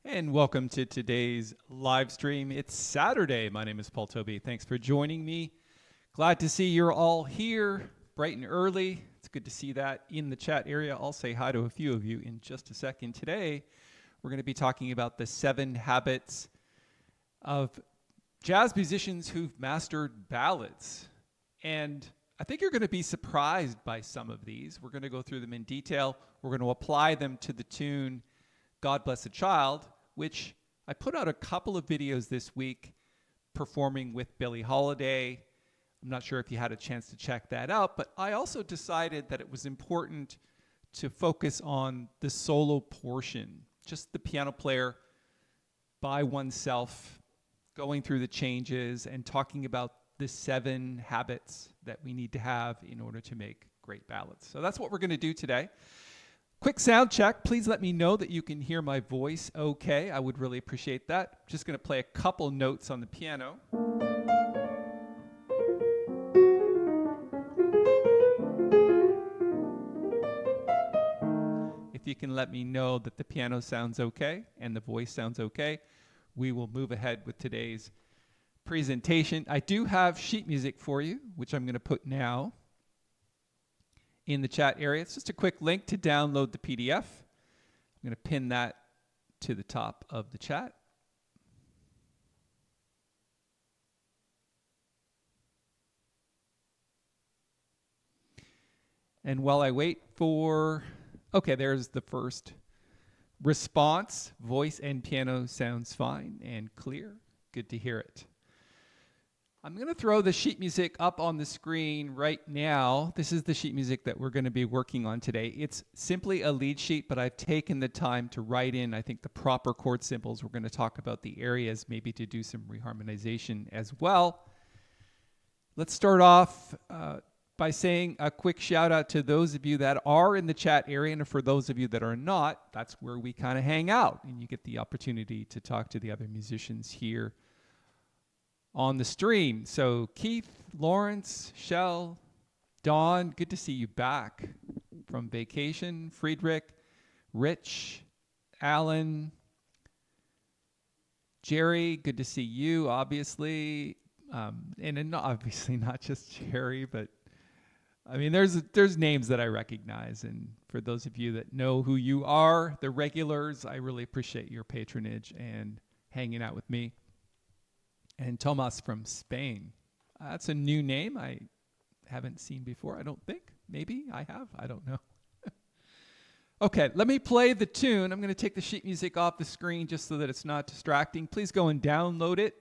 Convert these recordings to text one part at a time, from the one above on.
And welcome to today's live stream. It's Saturday. My name is Paul Toby. Thanks for joining me. Glad to see you're all here bright and early. It's good to see that in the chat area. I'll say hi to a few of you in just a second. Today, we're going to be talking about the 7 habits of jazz musicians who've mastered ballads. And I think you're going to be surprised by some of these. We're going to go through them in detail. We're going to apply them to the tune God Bless a Child, which I put out a couple of videos this week performing with Billie Holiday. I'm not sure if you had a chance to check that out, but I also decided that it was important to focus on the solo portion, just the piano player by oneself, going through the changes and talking about the 7 habits that we need to have in order to make great ballads. So that's what we're going to do today. Quick sound check. Please let me know that you can hear my voice okay. I would really appreciate that. Just going to play a couple notes on the piano. If you can let me know that the piano sounds okay and the voice sounds okay, we will move ahead with today's presentation. I do have sheet music for you, which I'm going to put now in the chat area. It's just a quick link to download the PDF. I'm going to pin that to the top of the chat. And while I wait for, okay, there's the first response. Voice and piano sounds fine and clear. Good to hear it. I'm going to throw the sheet music up on the screen right now. This is the sheet music that we're going to be working on today. It's simply a lead sheet, but I've taken the time to write in, I think, the proper chord symbols. We're going to talk about the areas, maybe to do some reharmonization as well. Let's start off by saying a quick shout out to those of you that are in the chat area, and for those of you that are not, that's where we kind of hang out, and you get the opportunity to talk to the other musicians here on the stream. So Keith, Lawrence, Shell, Dawn, good to see you back from vacation. Friedrich, Rich, Alan, Jerry, good to see you, obviously. And obviously not just Jerry, but I mean, there's names that I recognize. And for those of you that know who you are, the regulars, I really appreciate your patronage and hanging out with me. And Tomas from Spain. That's a new name I haven't seen before, I don't think. Maybe I have. I don't know. Okay, let me play the tune. I'm going to take the sheet music off the screen just so that it's not distracting. Please go and download it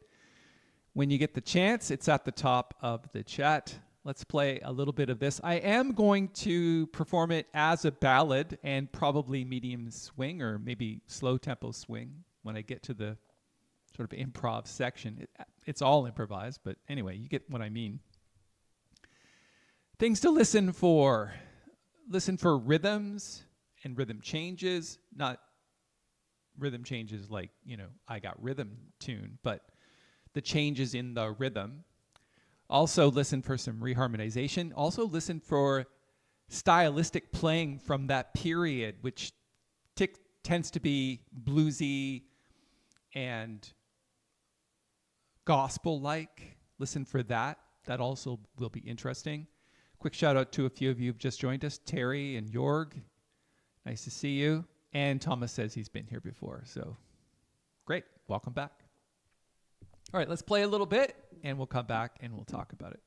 when you get the chance. It's at the top of the chat. Let's play a little bit of this. I am going to perform it as a ballad and probably medium swing or maybe slow tempo swing when I get to the sort of improv section. It's all improvised, but anyway, you get what I mean. Things to listen for. Listen for rhythms and rhythm changes, not rhythm changes like, you know, I got rhythm tune, but the changes in the rhythm. Also listen for some reharmonization. Also listen for stylistic playing from that period, which tends to be bluesy and gospel-like. Listen for that. That also will be interesting. Quick shout out to a few of you who've just joined us. Terry and Jorg, nice to see you. And Thomas says he's been here before, so great. Welcome back. All right, let's play a little bit, and we'll come back and we'll talk about it.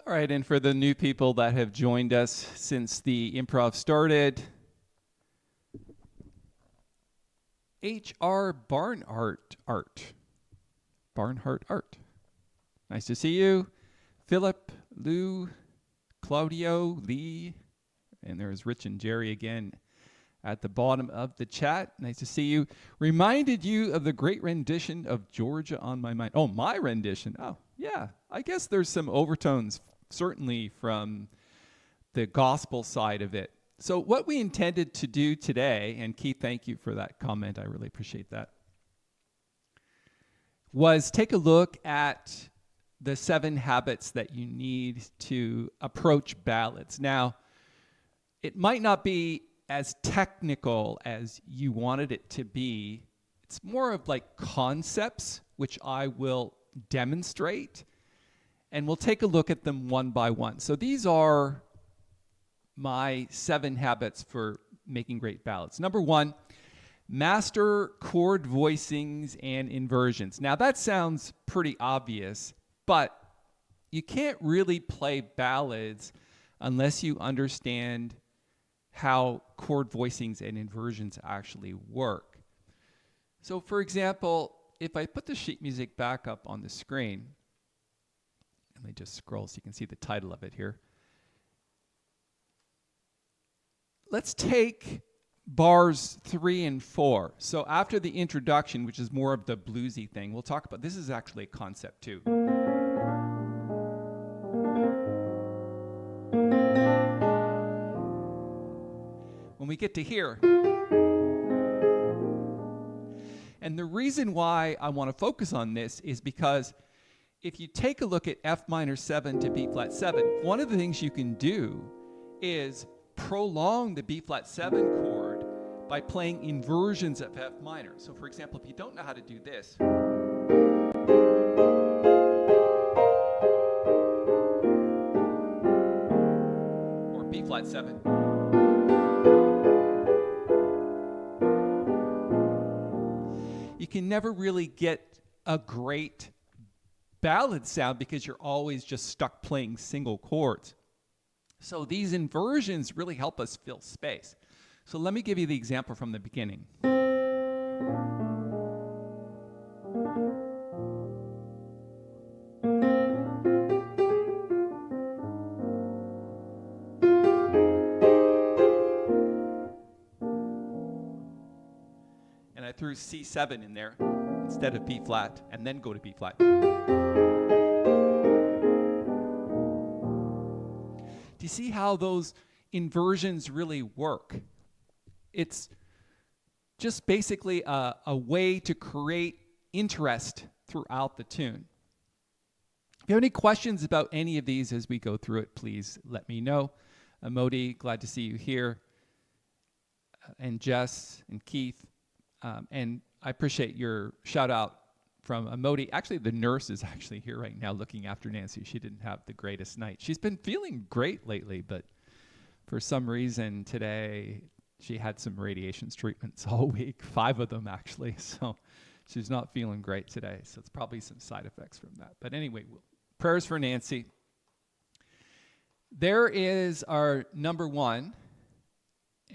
All right, and for the new people that have joined us since the improv started, H.R. Barnhart Art. Nice to see you. Philip, Lou, Claudio, Lee, and there's Rich and Jerry again at the bottom of the chat. Nice to see you. Reminded you of the great rendition of Georgia on My Mind. Oh, my rendition. Oh, yeah. I guess there's some overtones, certainly from the gospel side of it. So what we intended to do today, and Keith, thank you for that comment. I really appreciate that, was take a look at the 7 habits that you need to approach ballads. Now, it might not be as technical as you wanted it to be. It's more of like concepts, which I will demonstrate, and we'll take a look at them one by one. So these are my 7 habits for making great ballads. Number 1, master chord voicings and inversions. Now that sounds pretty obvious, but you can't really play ballads unless you understand how chord voicings and inversions actually work. So for example, if I put the sheet music back up on the screen, let me just scroll so you can see the title of it here. Let's take bars 3 and 4. So after the introduction, which is more of the bluesy thing, we'll talk about, this is actually a concept too. When we get to here, and the reason why I want to focus on this is because if you take a look at F minor 7 to B flat 7, one of the things you can do is prolong the B flat 7 chord by playing inversions of F minor. So for example, if you don't know how to do this, or B flat 7, you can never really get a great ballad sound because you're always just stuck playing single chords. So these inversions really help us fill space. So let me give you the example from the beginning. And I threw C7 in there instead of B flat, and then go to B flat. Do you see how those inversions really work? It's just basically a way to create interest throughout the tune. If you have any questions about any of these as we go through it, please let me know. Modi, glad to see you here. And Jess and Keith. And I appreciate your shout out from Modi. Actually, the nurse is actually here right now looking after Nancy. She didn't have the greatest night. She's been feeling great lately, but for some reason today she had some radiation treatments all week, 5 of them actually. So she's not feeling great today. So it's probably some side effects from that. But anyway, prayers for Nancy. There is our number 1.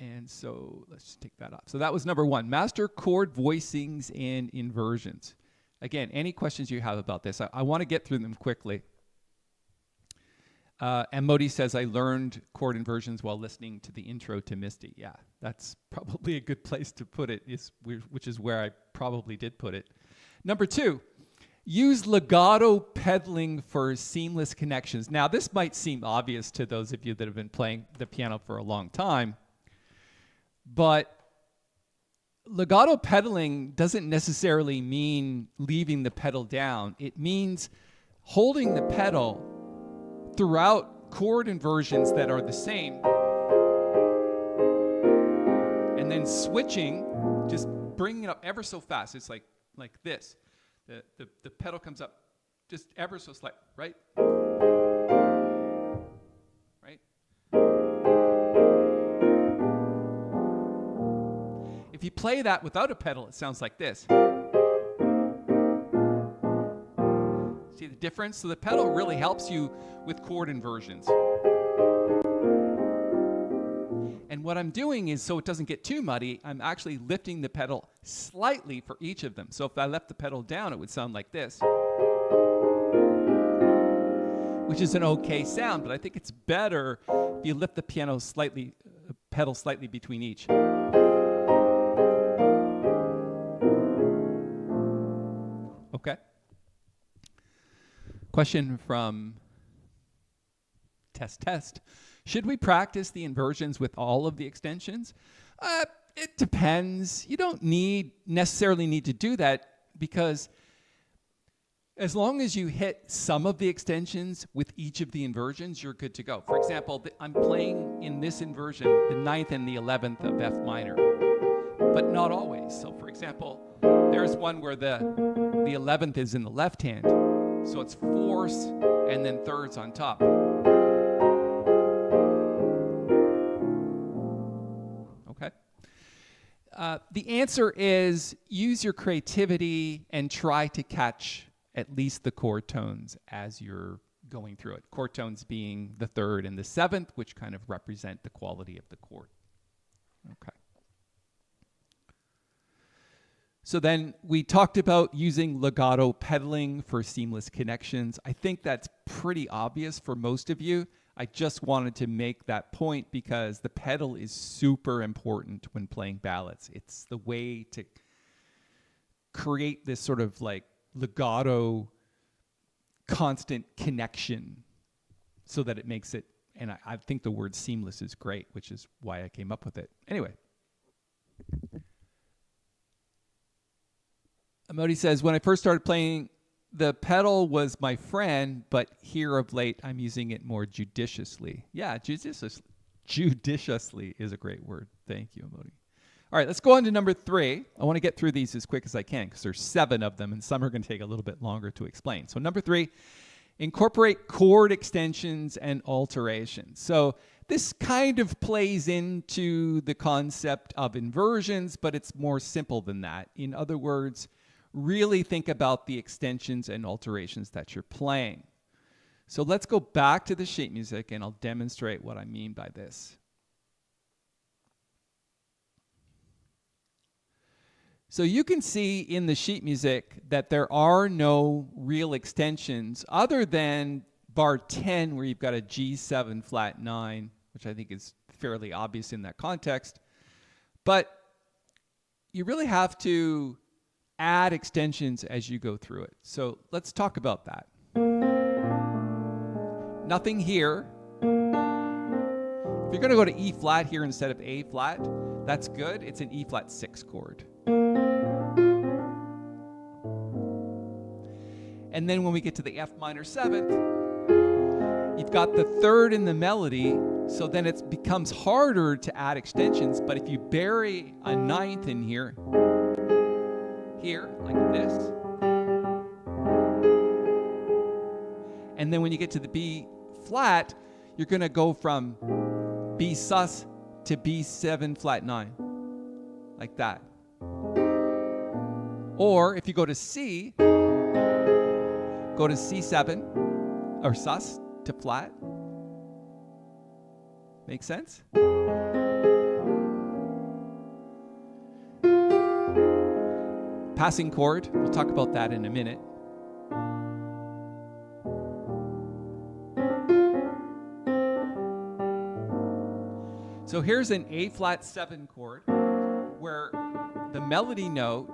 And so let's just take that off. So that was number 1, master chord voicings and inversions. Again, any questions you have about this, I want to get through them quickly. And Modi says, I learned chord inversions while listening to the intro to Misty. Yeah, that's probably a good place to put it, which is where I probably did put it. Number 2, use legato pedaling for seamless connections. Now, this might seem obvious to those of you that have been playing the piano for a long time, but legato pedaling doesn't necessarily mean leaving the pedal down. It means holding the pedal throughout chord inversions that are the same, and then switching, just bringing it up ever so fast. It's like this. The pedal comes up just ever so slight, right? Right? If you play that without a pedal, it sounds like this. See the difference. So the pedal really helps you with chord inversions. And what I'm doing is, so it doesn't get too muddy, I'm actually lifting the pedal slightly for each of them. So if I left the pedal down, it would sound like this, which is an okay sound, but I think it's better if you lift the pedal slightly between each. Okay. Question from test. Should we practice the inversions with all of the extensions? It depends. You don't necessarily need to do that, because as long as you hit some of the extensions with each of the inversions, you're good to go. For example, I'm playing in this inversion the 9th and the 11th of F minor, but not always. So for example, there's one where the 11th is in the left hand, so it's fourths and then thirds on top. Okay. The answer is use your creativity and try to catch at least the chord tones as you're going through it. Chord tones being the 3rd and the 7th, which kind of represent the quality of the chord. Okay. So then we talked about using legato pedaling for seamless connections. I think that's pretty obvious for most of you. I just wanted to make that point because the pedal is super important when playing ballads. It's the way to create this sort of like legato constant connection so that it makes it, and I think the word seamless is great, which is why I came up with it. Anyway. Amodi says, when I first started playing, the pedal was my friend, but here of late, I'm using it more judiciously. Yeah, judiciously is a great word. Thank you, Amodi. All right, let's go on to number 3. I want to get through these as quick as I can because there's 7 of them, and some are going to take a little bit longer to explain. So number 3, incorporate chord extensions and alterations. So this kind of plays into the concept of inversions, but it's more simple than that. In other words, really think about the extensions and alterations that you're playing. So let's go back to the sheet music and I'll demonstrate what I mean by this. So you can see in the sheet music that there are no real extensions other than bar 10, where you've got a G7 flat 9, which I think is fairly obvious in that context. But you really have to add extensions as you go through it. So let's talk about that. Nothing here. If you're going to go to E flat here instead of A flat, that's good. It's an E flat 6 chord. And then when we get to the F minor 7th, you've got the 3rd in the melody, so then it becomes harder to add extensions. But if you bury a 9th in here, like this, and then when you get to the B flat, you're going to go from B sus to B7 flat 9, like that. Or if you go to C, go to C7 or sus to flat. Make sense? Passing chord, we'll talk about that in a minute. So here's an A flat 7 chord where the melody note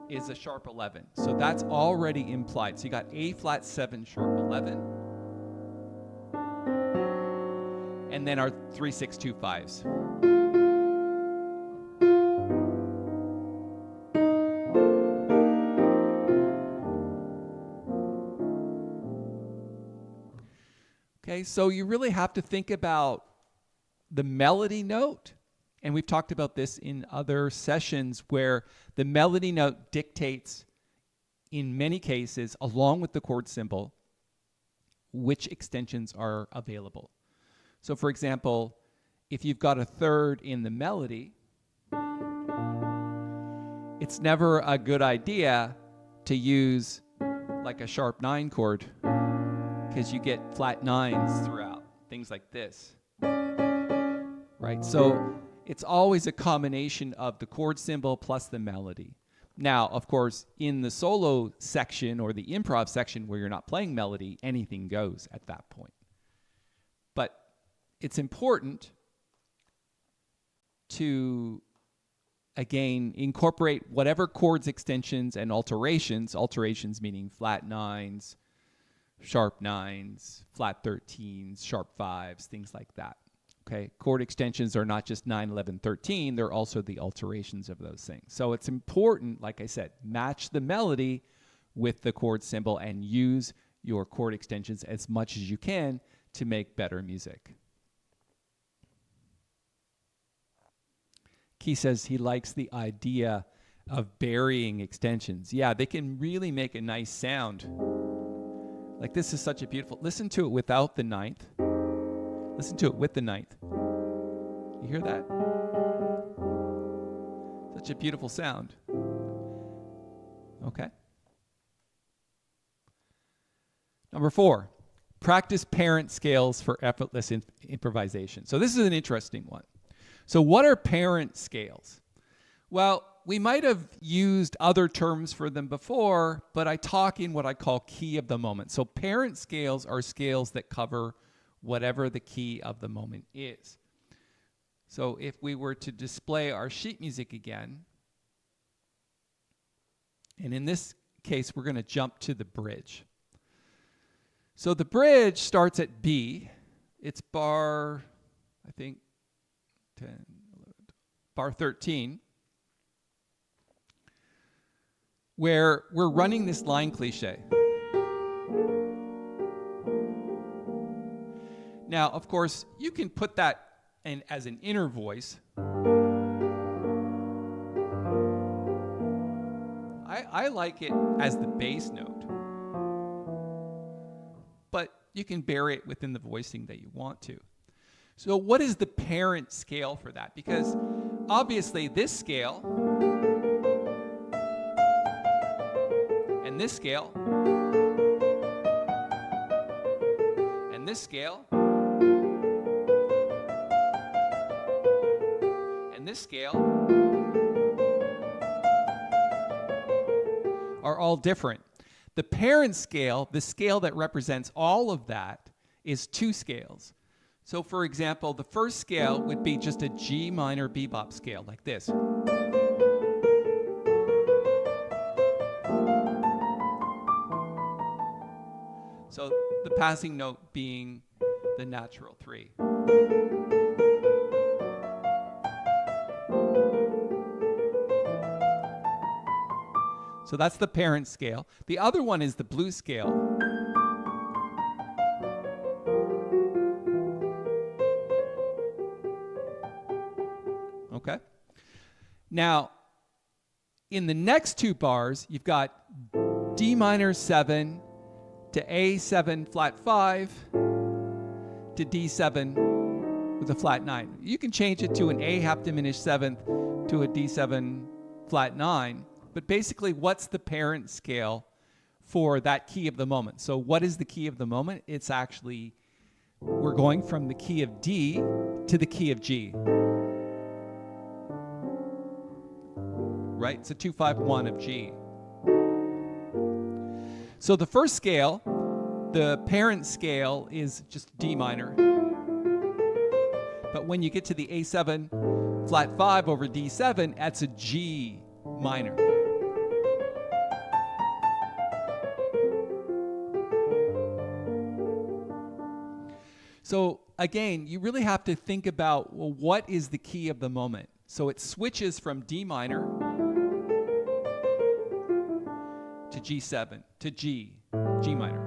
is a sharp 11. So that's already implied. So you got A flat 7 sharp 11. And then our 3, 6, 2, 5s. Okay, so you really have to think about the melody note, and we've talked about this in other sessions where the melody note dictates, in many cases, along with the chord symbol, which extensions are available. So for example, if you've got a 3rd in the melody, it's never a good idea to use like a sharp 9 chord because you get flat 9s throughout, things like this, right? So it's always a combination of the chord symbol plus the melody. Now, of course, in the solo section or the improv section where you're not playing melody, anything goes at that point. But it's important to, again, incorporate whatever chords extensions and alterations meaning flat 9s, sharp 9s, flat 13s, sharp 5s, things like that. Okay, chord extensions are not just 9, 11, 13, they're also the alterations of those things. So it's important, like I said, match the melody with the chord symbol and use your chord extensions as much as you can to make better music. Key says he likes the idea of burying extensions. Yeah, they can really make a nice sound. Like this is such a beautiful, listen to it without the 9th. Listen to it with the 9th. You hear that? Such a beautiful sound. Okay. Number 4, practice parent scales for effortless improvisation. So this is an interesting one. So what are parent scales? Well, we might have used other terms for them before, but I talk in what I call key of the moment. So parent scales are scales that cover whatever the key of the moment is. So if we were to display our sheet music again, and in this case, we're going to jump to the bridge. So the bridge starts at B. It's bar, I think, 10, 11, bar 13, where we're running this line cliche. Now, of course, you can put that in as an inner voice. I like it as the bass note. But you can bury it within the voicing that you want to. So what is the parent scale for that? Because obviously this scale and this scale and this scale and this scale are all different. The parent scale, the scale that represents all of that, is 2 scales. So for example, the first scale would be just a G minor bebop scale like this. So the passing note being the natural 3. So that's the parent scale. The other one is the blues scale. Okay. Now, in the next 2 bars, you've got D minor 7 to A7 flat 5 to D7 with a flat 9. You can change it to an A half diminished 7th to a D7 flat 9. But basically, what's the parent scale for that key of the moment? So what is the key of the moment? It's actually, we're going from the key of D to the key of G. Right? It's a 2-5-1 of G. So the first scale, the parent scale, is just D minor. But when you get to the A7 flat 5 over D7, that's a G minor. So again, you really have to think about, well, what is the key of the moment? So it switches from D minor to G7 to G minor.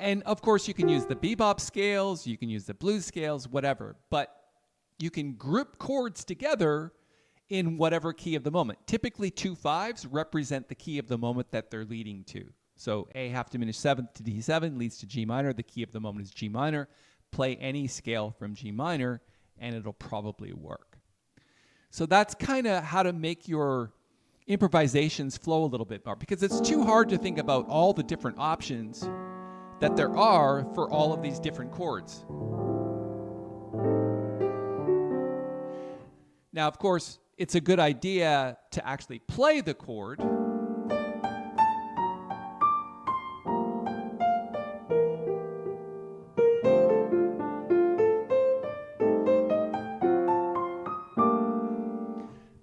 And of course, you can use the bebop scales, you can use the blues scales, whatever, but you can group chords together in whatever key of the moment. Typically, 2 5s represent the key of the moment that they're leading to. So A half diminished 7th to D7 leads to G minor. The key of the moment is G minor. Play any scale from G minor, and it'll probably work. So that's kind of how to make your improvisations flow a little bit more, because it's too hard to think about all the different options that there are for all of these different chords. Now, of course, it's a good idea to actually play the chord.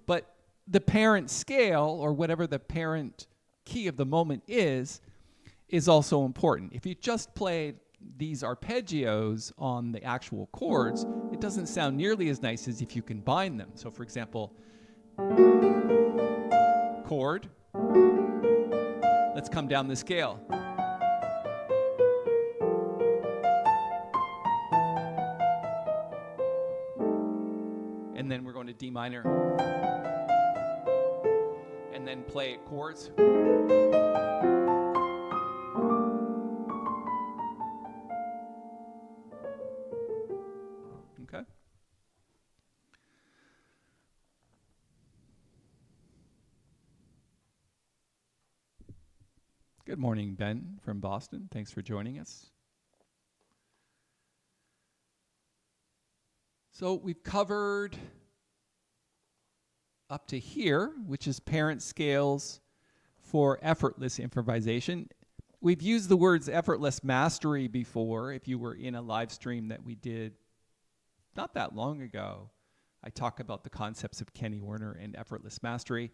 But the parent scale, or whatever the parent key of the moment is also important. If you just played these arpeggios on the actual chords, it doesn't sound nearly as nice as if you combine them. So for example, chord, let's come down the scale. And then we're going to D minor. And then play chords. Okay. Good morning, Ben from Boston. Thanks for joining us. So we've covered up to here, which is parent scales for effortless improvisation. We've used the words effortless mastery before. If you were in a live stream that we did not that long ago, I talk about the concepts of Kenny Werner and effortless mastery.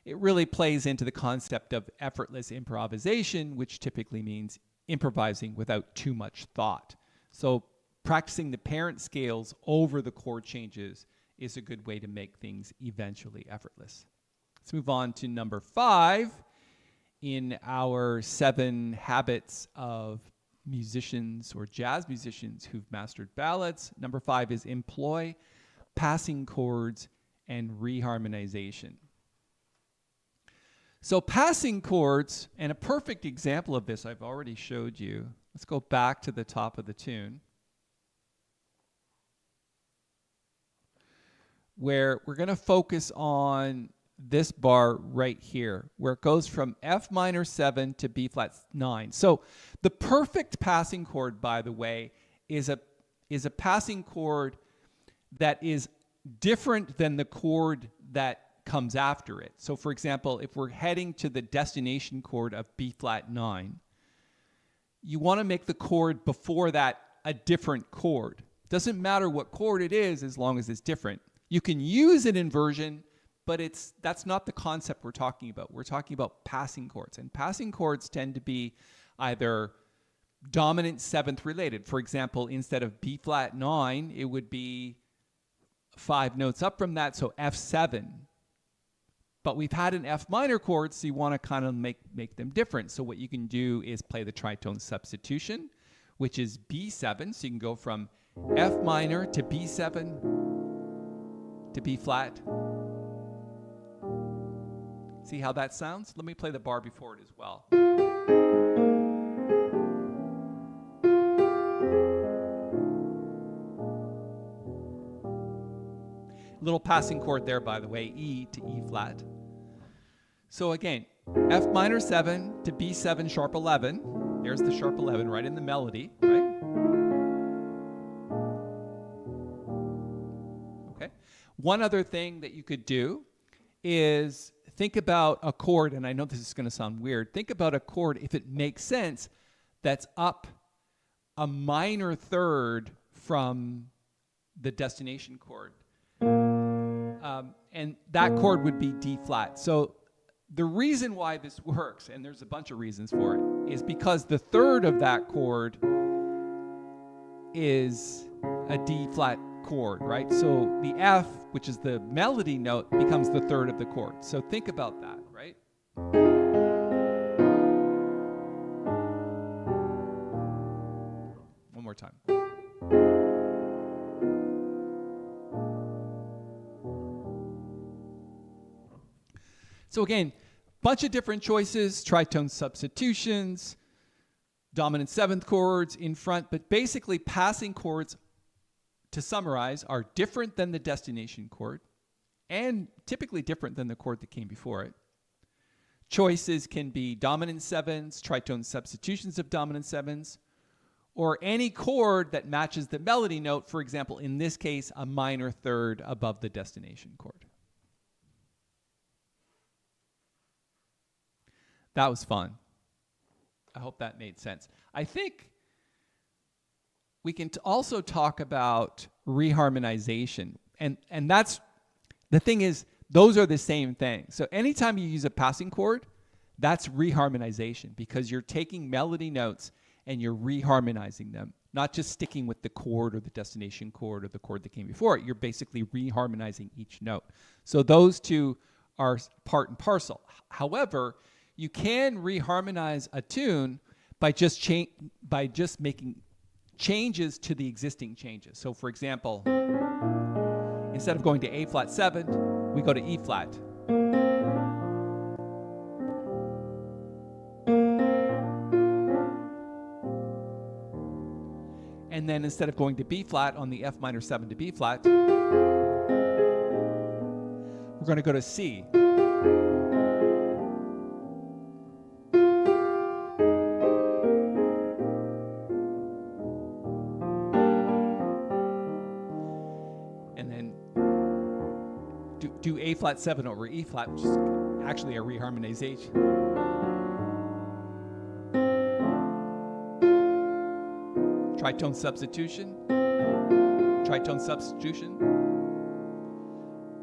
It really plays into the concept of effortless improvisation, which typically means improvising without too much thought. So practicing the parent scales over the chord changes is a good way to make things eventually effortless. Let's move on to number 5 in our 7 habits of musicians or jazz musicians who've mastered ballads. Number 5 is employ passing chords and reharmonization. So passing chords, and a perfect example of this I've already showed you. Let's go back to the top of the tune, where we're going to focus on this bar right here, where it goes from F minor 7 to B flat 9. So the perfect passing chord, by the way, is a passing chord that is different than the chord that comes after it. So for example, if we're heading to the destination chord of B flat 9, you want to make the chord before that a different chord. Doesn't matter what chord it is as long as it's different. You can use an inversion, but that's not the concept we're talking about. We're talking about passing chords. And passing chords tend to be either dominant 7th related. For example, instead of B flat 9, it would be 5 notes up from that, so F7. But we've had an F minor chord, so you want to kind of make them different. So what you can do is play the tritone substitution, which is B7. So you can go from F minor to B7 to B flat. See how that sounds? Let me play the bar before it as well. Little passing chord there, by the way, E to E flat. So again, F minor 7 to B7 sharp 11. There's the sharp 11 right in the melody, right? Okay. One other thing that you could do is think about a chord, and I know this is going to sound weird. Think about a chord, if it makes sense, that's up a minor third from the destination chord. And that chord would be D flat. So the reason why this works, and there's a bunch of reasons for it, is because the third of that chord is a D flat chord, right? So the F, which is the melody note, becomes the third of the chord. So think about that, right? One more time. So again, bunch of different choices, tritone substitutions, dominant 7th chords in front, but basically passing chords, to summarize, are different than the destination chord and typically different than the chord that came before it. Choices can be dominant sevens, tritone substitutions of dominant sevens, or any chord that matches the melody note, for example, in this case, a minor third above the destination chord. That was fun. I hope that made sense. I think we can also talk about reharmonization. And that's, the thing is, those are the same thing. So anytime you use a passing chord, that's reharmonization, because you're taking melody notes and you're reharmonizing them, not just sticking with the chord or the destination chord or the chord that came before it. You're basically reharmonizing each note. So those two are part and parcel. However, you can reharmonize a tune by just making changes to the existing changes. So for example, instead of going to A flat 7, we go to E flat. And then instead of going to B flat on the F minor 7 to B flat, we're going to go to C. And then do A flat 7 over E flat, which is actually a reharmonization. Tritone substitution,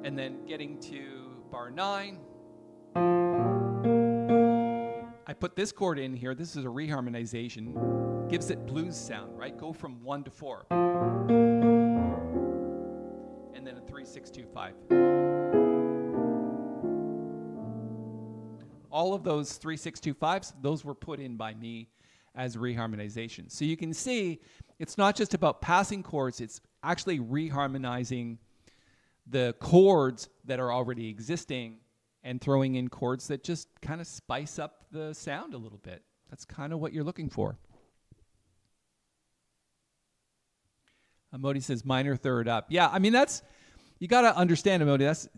and then getting to bar 9, I put this chord in here. This is a reharmonization, gives it blues sound, right? Go from 1 to 4, and then a 3, 6, 2, 5. All of those 3, 6, 2, 5s, those were put in by me as reharmonization. So you can see it's not just about passing chords, it's actually reharmonizing the chords that are already existing and throwing in chords that just kind of spice up the sound a little bit. That's kind of what you're looking for. Modi says minor third up. Yeah, I mean, you got to understand, Modi, that's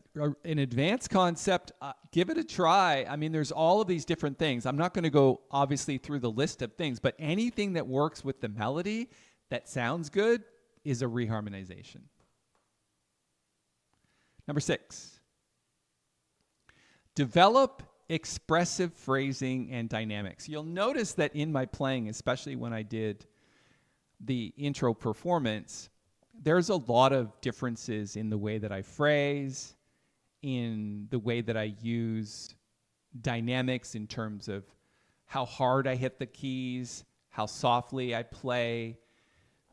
an advanced concept. Give it a try. I mean, there's all of these different things. I'm not going to go, obviously, through the list of things, but anything that works with the melody that sounds good is a reharmonization. Number 6, develop expressive phrasing and dynamics. You'll notice that in my playing, especially when I did the intro performance, there's a lot of differences in the way that I phrase, in the way that I use dynamics in terms of how hard I hit the keys, how softly I play,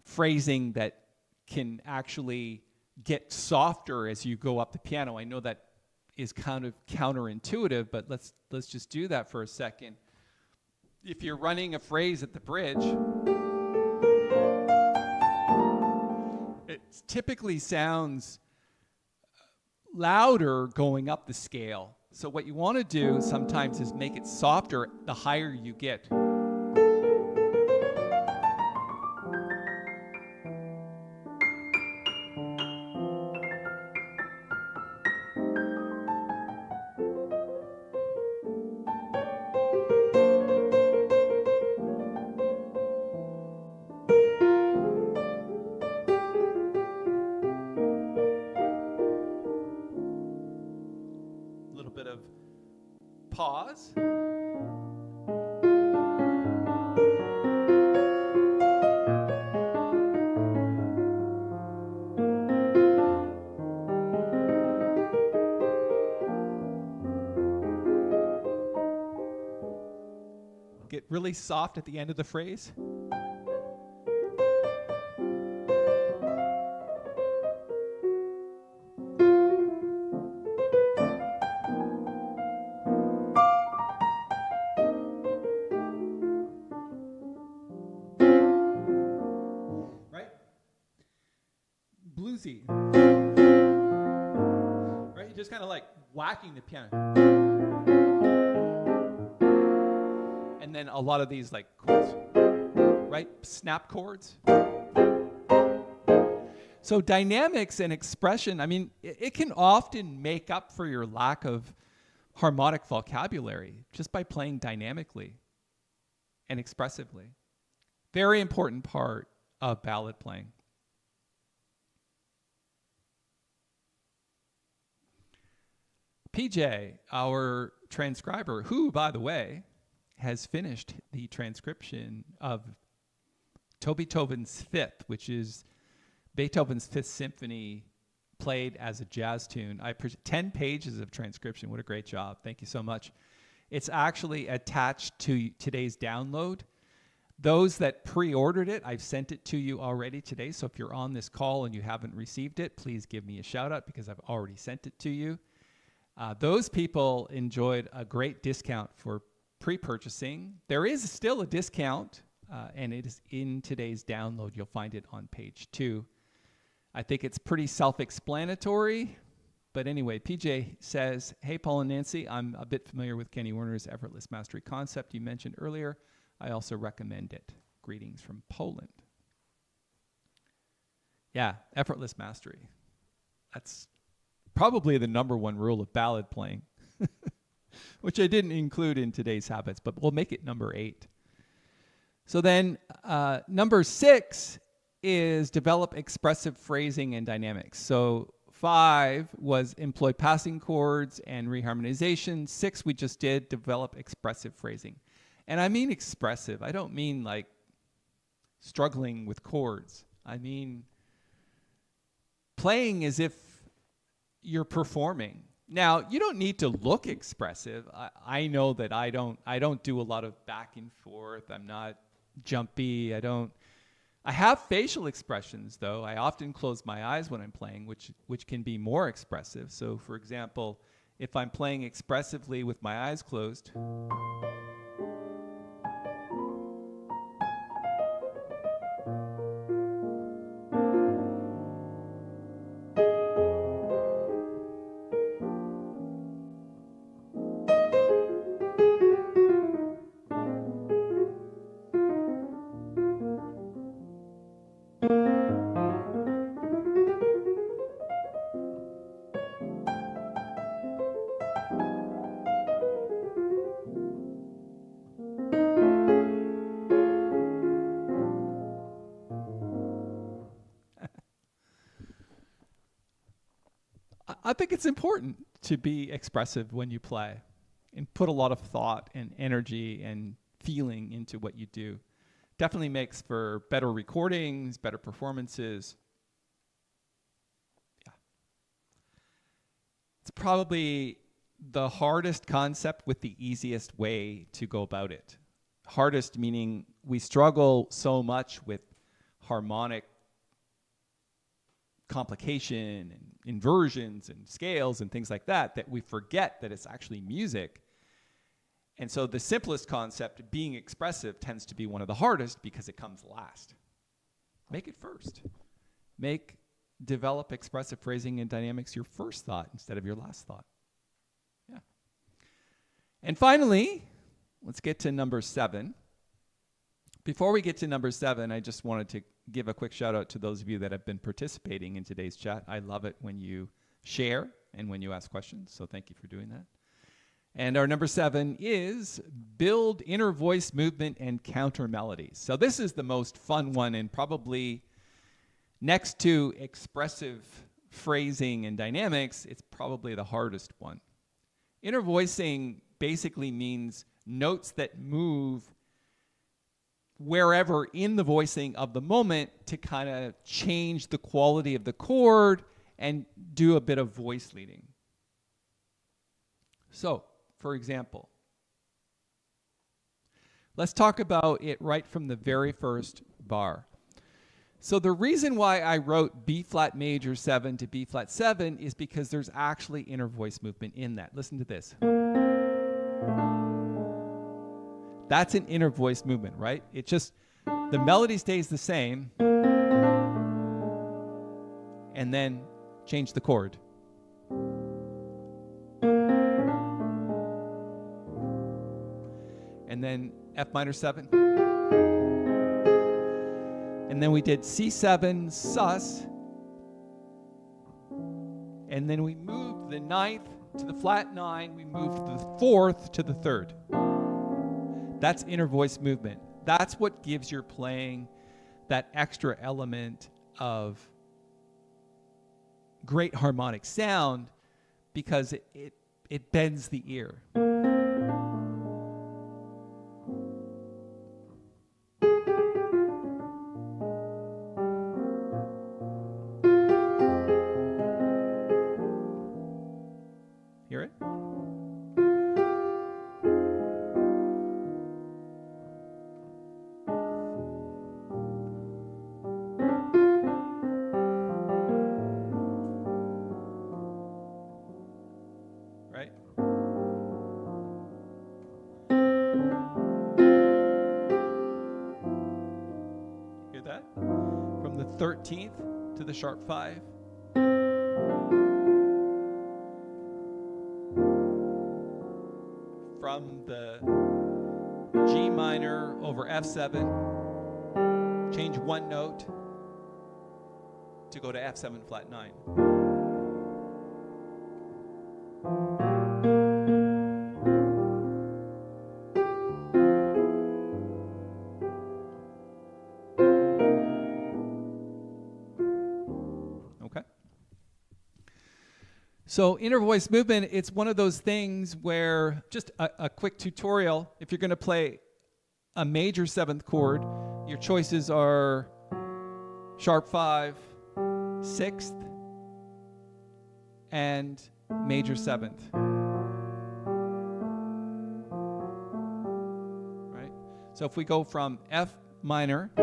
phrasing that can actually get softer as you go up the piano. I know that is kind of counterintuitive, but let's just do that for a second. If you're running a phrase at the bridge, it typically sounds louder going up the scale. So what you want to do sometimes is make it softer the higher you get. Pause. Get really soft at the end of the phrase. Bluesy, right? You're just kind of like whacking the piano, and then a lot of these like chords, right? Snap chords. So dynamics and expression, I mean, it can often make up for your lack of harmonic vocabulary just by playing dynamically and expressively. Very important part of ballad playing. PJ, our transcriber, who, by the way, has finished the transcription of Beethoven's Fifth, which is Beethoven's Fifth Symphony played as a jazz tune. 10 pages of transcription. What a great job. Thank you so much. It's actually attached to today's download. Those that pre-ordered it, I've sent it to you already today. So if you're on this call and you haven't received it, please give me a shout out because I've already sent it to you. Those people enjoyed a great discount for pre-purchasing. There is still a discount, and it is in today's download. You'll find it on page 2. I think it's pretty self-explanatory. But anyway, PJ says, hey, Paul and Nancy, I'm a bit familiar with Kenny Werner's effortless mastery concept you mentioned earlier. I also recommend it. Greetings from Poland. Yeah, effortless mastery. That's probably the number one rule of ballad playing, which I didn't include in today's habits, but we'll make it number 8. So then number 6 is develop expressive phrasing and dynamics. So 5 was employ passing chords and reharmonization. 6 we just did, develop expressive phrasing. And I mean expressive. I don't mean like struggling with chords. I mean playing as if you're performing. Now, you don't need to look expressive. I know that I don't do a lot of back and forth. I'm not jumpy. I have facial expressions, though. I often close my eyes when I'm playing, which can be more expressive. So, for example, if I'm playing expressively with my eyes closed, I think it's important to be expressive when you play and put a lot of thought and energy and feeling into what you do. Definitely makes for better recordings, better performances. Yeah. It's probably the hardest concept with the easiest way to go about it. Hardest meaning we struggle so much with harmonic complication and inversions and scales and things like that we forget that it's actually music. And so the simplest concept, being expressive, tends to be one of the hardest because it comes last. Make it first. Develop expressive phrasing and dynamics your first thought instead of your last thought. Yeah. And finally, let's get to number 7. Before we get to number 7, I just wanted to give a quick shout out to those of you that have been participating in today's chat. I love it when you share and when you ask questions, so thank you for doing that. And our number 7 is build inner voice movement and counter melodies. So this is the most fun one, and probably next to expressive phrasing and dynamics, it's probably the hardest one. Inner voicing basically means notes that move wherever in the voicing of the moment to kind of change the quality of the chord and do a bit of voice leading. So, for example, let's talk about it right from the very first bar. So the reason why I wrote B flat major 7 to B flat 7 is because there's actually inner voice movement in that. Listen to this. That's an inner voice movement, right? It just, the melody stays the same, and then change the chord. And then F minor 7. And then we did C7 sus. And then we moved the 9th to the flat 9, we move the 4th to the 3rd. That's inner voice movement. That's what gives your playing that extra element of great harmonic sound, because it bends the ear. Hear it? Right? Hear that? From the 13th to the sharp 5. From the G minor over F7, change one note to go to F7 flat 9. Okay. So inner voice movement, it's one of those things where, just a quick tutorial, if you're going to play a major 7th chord, your choices are sharp 5, 6th, and major 7th. Right? So if we go from F minor to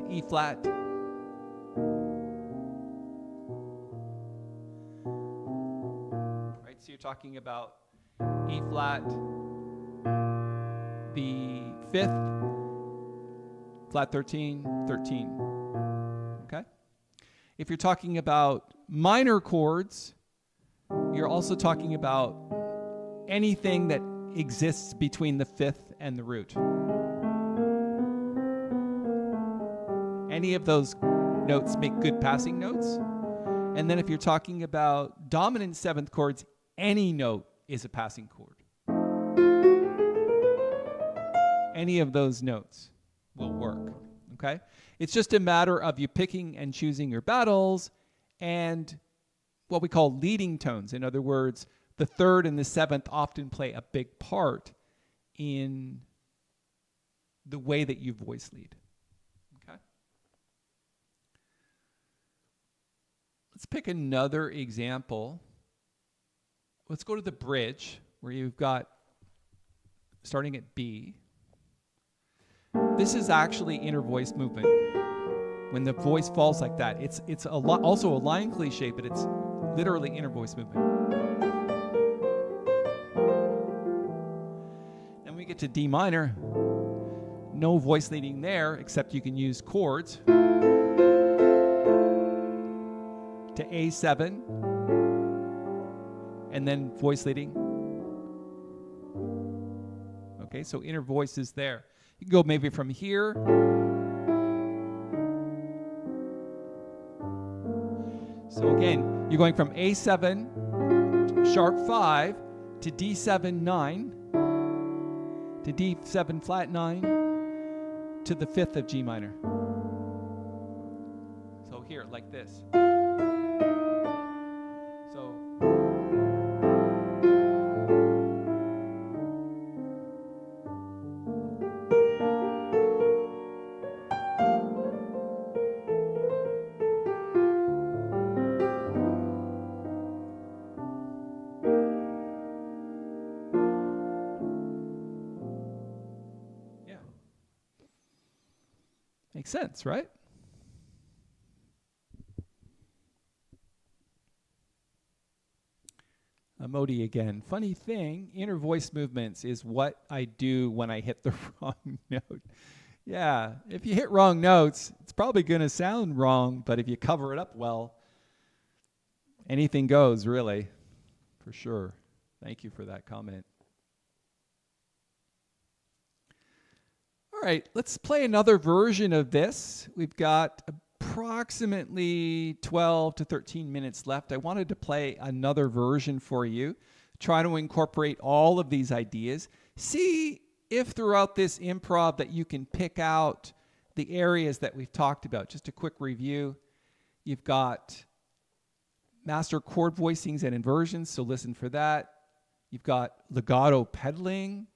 E flat, so you're talking about E flat, the 5th, flat 13, 13. Okay? If you're talking about minor chords, you're also talking about anything that exists between the 5th and the root. Any of those notes make good passing notes. And then if you're talking about dominant 7th chords, any note is a passing chord. Any of those notes will work, okay? It's just a matter of you picking and choosing your battles and what we call leading tones. In other words, the 3rd and the 7th often play a big part in the way that you voice lead, okay? Let's pick another example. Let's go to the bridge, where you've got, starting at B. This is actually inner voice movement. When the voice falls like that, it's also a line cliche, but it's literally inner voice movement. Then we get to D minor. No voice leading there, except you can use chords. To A7. And then voice leading. Okay, so inner voice is there. You can go maybe from here. So again, you're going from A7, sharp 5, to D7, 9, to D7 flat 9, to the 5th of G minor. So here, like this. Makes sense, right? Modi again. Funny thing, inner voice movements is what I do when I hit the wrong note. Yeah, if you hit wrong notes, it's probably going to sound wrong, but if you cover it up well, anything goes, really, for sure. Thank you for that comment. All right, let's play another version of this. We've got a approximately 12 to 13 minutes left. I wanted to play another version for you, try to incorporate all of these ideas. See if throughout this improv that you can pick out the areas that we've talked about. Just a quick review. You've got master chord voicings and inversions, so listen for that. You've got legato pedaling,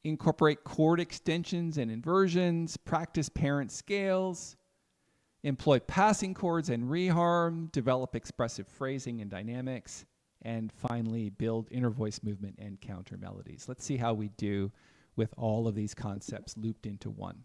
incorporate chord extensions and inversions, practice parent scales, employ passing chords and reharm, develop expressive phrasing and dynamics, and finally build inner voice movement and counter melodies. Let's see how we do with all of these concepts looped into one.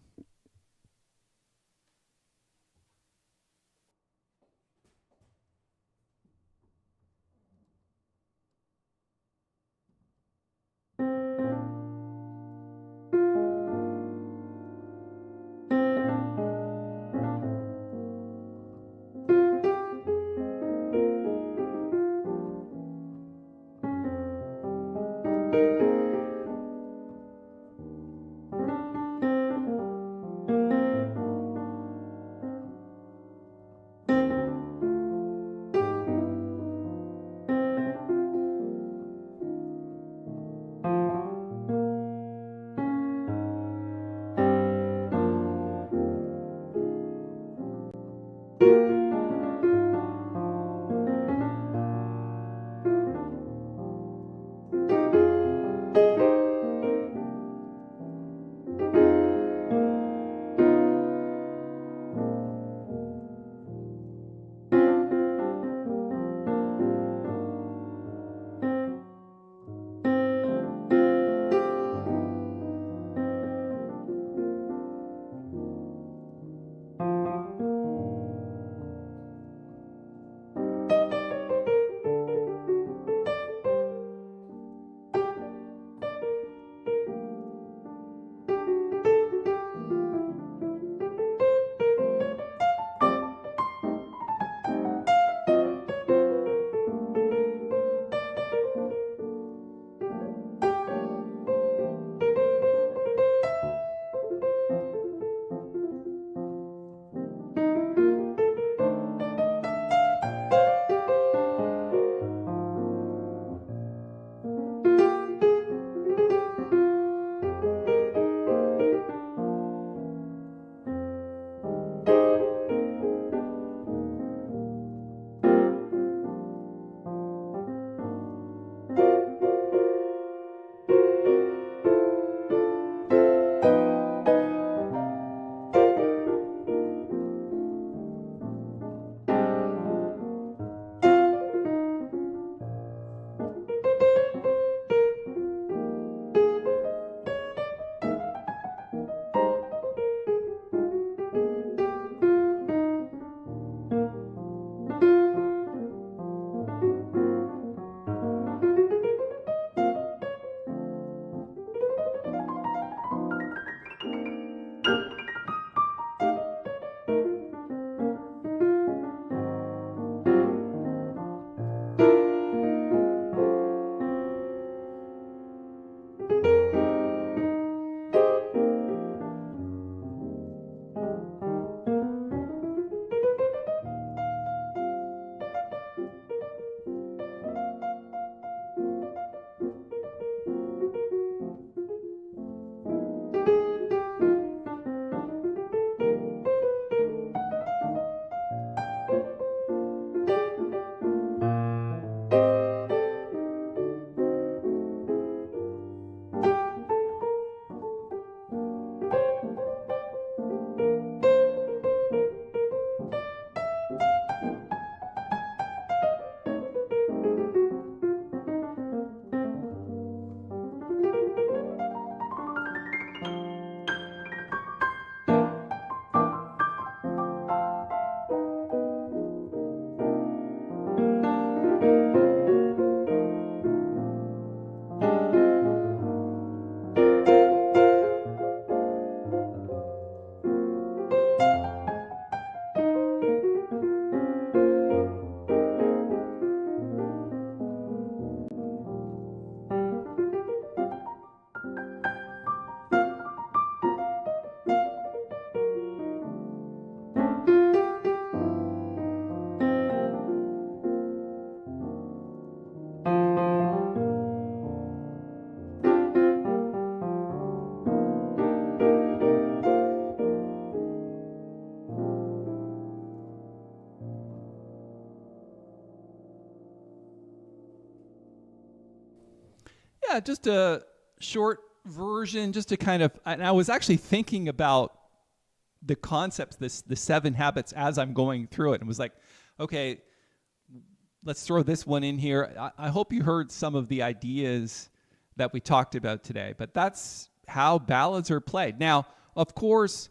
Yeah, just a short version, just to kind of, and I was actually thinking about the concepts, the 7 habits as I'm going through it, and was like, okay, let's throw this one in here. I hope you heard some of the ideas that we talked about today, but that's how ballads are played. Now, of course,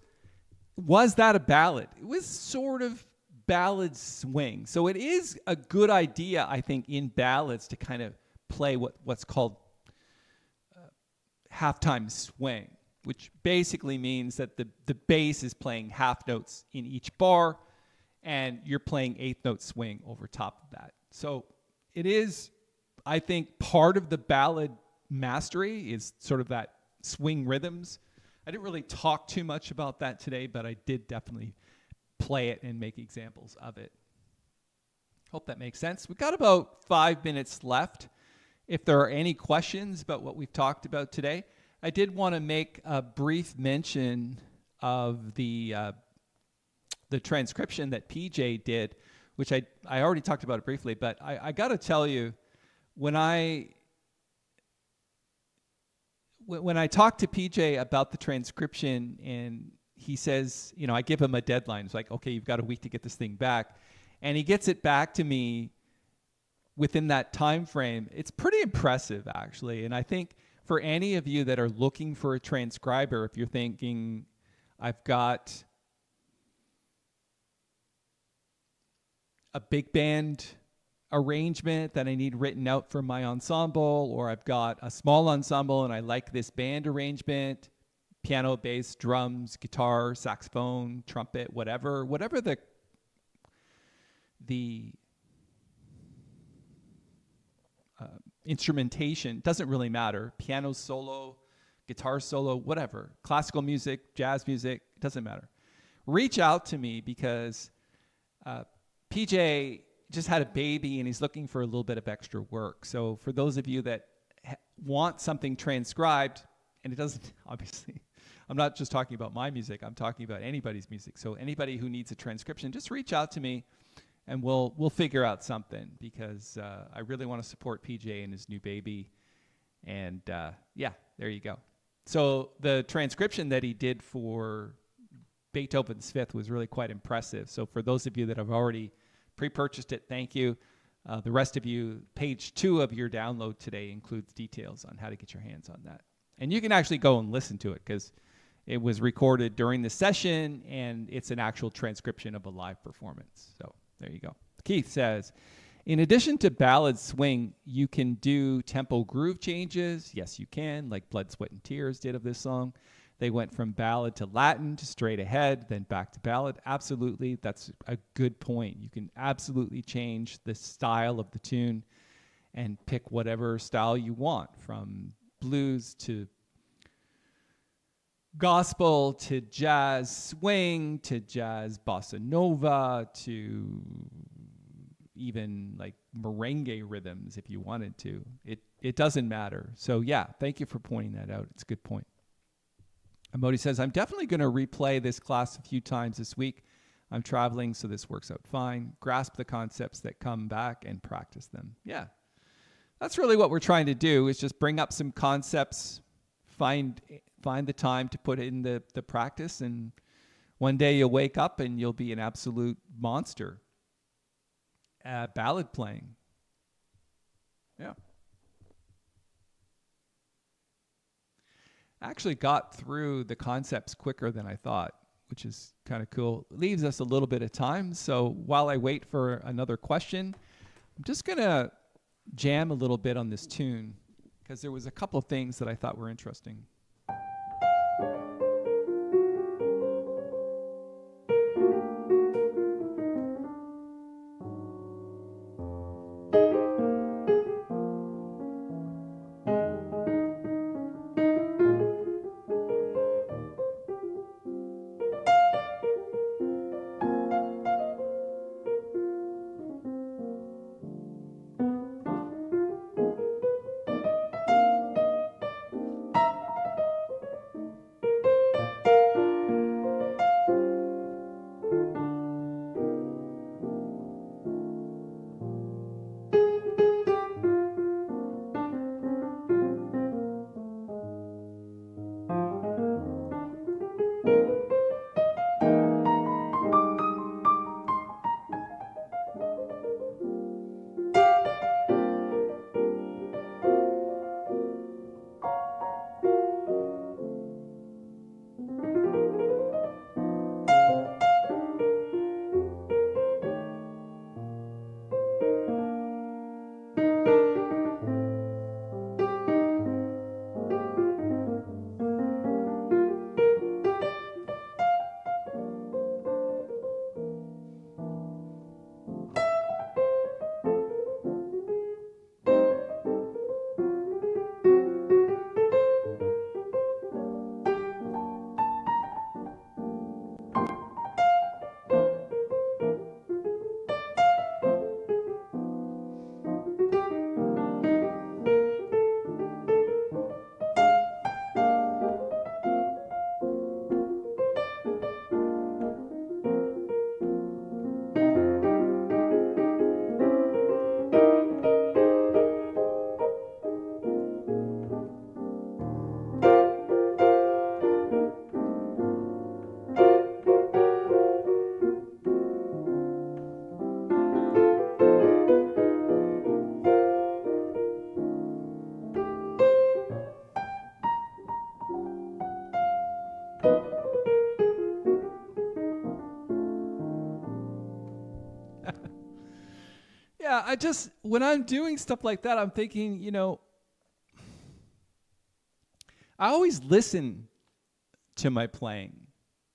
was that a ballad? It was sort of ballad swing. So it is a good idea, I think, in ballads to kind of play what's called halftime swing, which basically means that the bass is playing half notes in each bar, and you're playing 8th note swing over top of that. So it is, I think, part of the ballad mastery is sort of that swing rhythms. I didn't really talk too much about that today, but I did definitely play it and make examples of it. Hope that makes sense. We've got about 5 minutes left. If there are any questions about what we've talked about today, I did want to make a brief mention of the transcription that PJ did, which I already talked about it briefly, but I got to tell you, when I talk to PJ about the transcription and he says, you know, I give him a deadline. It's like, okay, you've got a week to get this thing back. And he gets it back to me within that time frame. It's pretty impressive, actually. And I think for any of you that are looking for a transcriber, if you're thinking, I've got a big band arrangement that I need written out for my ensemble, or I've got a small ensemble and I like this band arrangement, piano, bass, drums, guitar, saxophone, trumpet, whatever the instrumentation, doesn't really matter. Piano solo, guitar solo, whatever. Classical music, jazz music, doesn't matter. Reach out to me because PJ just had a baby and he's looking for a little bit of extra work. So for those of you that want something transcribed, and it doesn't, obviously, I'm not just talking about my music, I'm talking about anybody's music. So anybody who needs a transcription, just reach out to me and we'll figure out something, because I really want to support PJ and his new baby. And yeah, there you go. So the transcription that he did for Beethoven's Fifth was really quite impressive. So for those of you that have already pre-purchased it, thank you. The rest of you, page 2 of your download today includes details on how to get your hands on that. And you can actually go and listen to it because it was recorded during the session and it's an actual transcription of a live performance. So there you go. Keith says, in addition to ballad swing, you can do tempo groove changes. Yes, you can, like Blood, Sweat, and Tears did of this song. They went from ballad to Latin to straight ahead, then back to ballad. Absolutely, that's a good point. You can absolutely change the style of the tune and pick whatever style you want, from blues to gospel to jazz swing to jazz bossa nova to even like merengue rhythms if you wanted to. It doesn't matter. So yeah, thank you for pointing that out. It's a good point. Amodi says, I'm definitely going to replay this class a few times this week. I'm traveling, so this works out fine. Grasp the concepts that come back and practice them. Yeah, that's really what we're trying to do, is just bring up some concepts, find the time to put in the practice, and one day you'll wake up and you'll be an absolute monster at ballad playing. Yeah. I actually got through the concepts quicker than I thought, which is kind of cool. It leaves us a little bit of time. So while I wait for another question, I'm just going to jam a little bit on this tune because there was a couple of things that I thought were interesting. I just, when I'm doing stuff like that, I'm thinking, I always listen to my playing.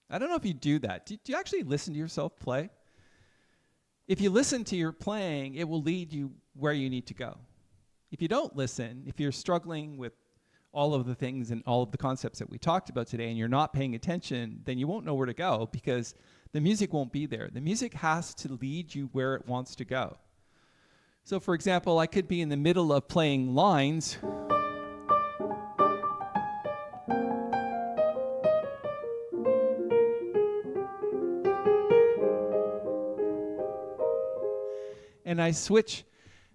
I don't know if you do that. Do you actually listen to yourself play? If you listen to your playing, it will lead you where you need to go. If you don't listen, if you're struggling with all of the things and all of the concepts that we talked about today and you're not paying attention, then you won't know where to go because the music won't be there. The music has to lead you where it wants to go. So for example, I could be in the middle of playing lines. And I switch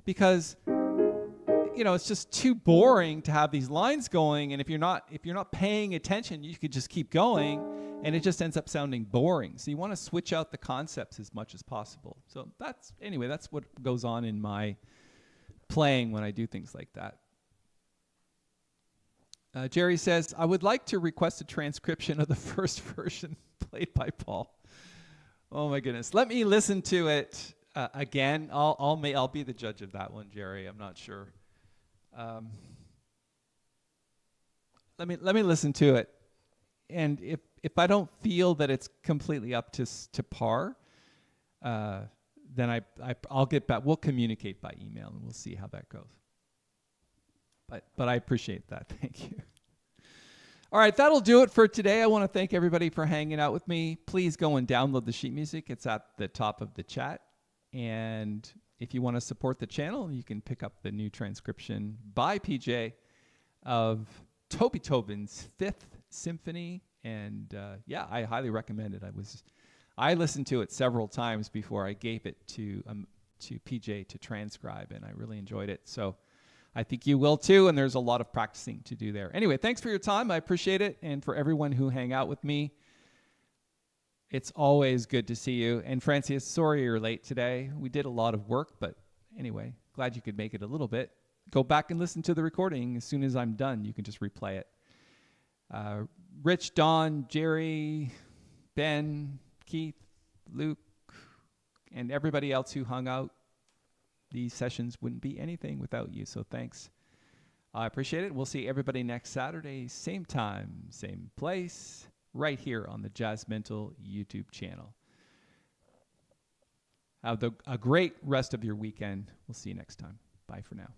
because it's just too boring to have these lines going, and if you're not paying attention, you could just keep going and it just ends up sounding boring. So you want to switch out the concepts as much as possible. So that's what goes on in my playing when I do things like that. Jerry says, I would like to request a transcription of the first version played by Paul. Oh my goodness. Let me listen to it again. I'll be the judge of that one, Jerry. I'm not sure. Let me listen to it, and if I don't feel that it's completely up to par, then I'll get back. We'll communicate by email and we'll see how that goes. But I appreciate that. Thank you. All right, that'll do it for today. I want to thank everybody for hanging out with me. Please go and download the sheet music. It's at the top of the chat. And if you want to support the channel, you can pick up the new transcription by PJ of Toby Tobin's Fifth Symphony. And I highly recommend it. I listened to it several times before I gave it to PJ to transcribe, and I really enjoyed it. So I think you will too, and there's a lot of practicing to do there. Anyway, thanks for your time. I appreciate it. And for everyone who hang out with me, it's always good to see you. And Francis, sorry you're late today. We did a lot of work, but anyway, glad you could make it a little bit. Go back and listen to the recording. As soon as I'm done, you can just replay it. Rich, Don, Jerry, Ben, Keith, Luke, and everybody else who hung out. These sessions wouldn't be anything without you, so thanks. I appreciate it. We'll see everybody next Saturday, same time, same place, right here on the Jazz Mental YouTube channel. Have a great rest of your weekend. We'll see you next time. Bye for now.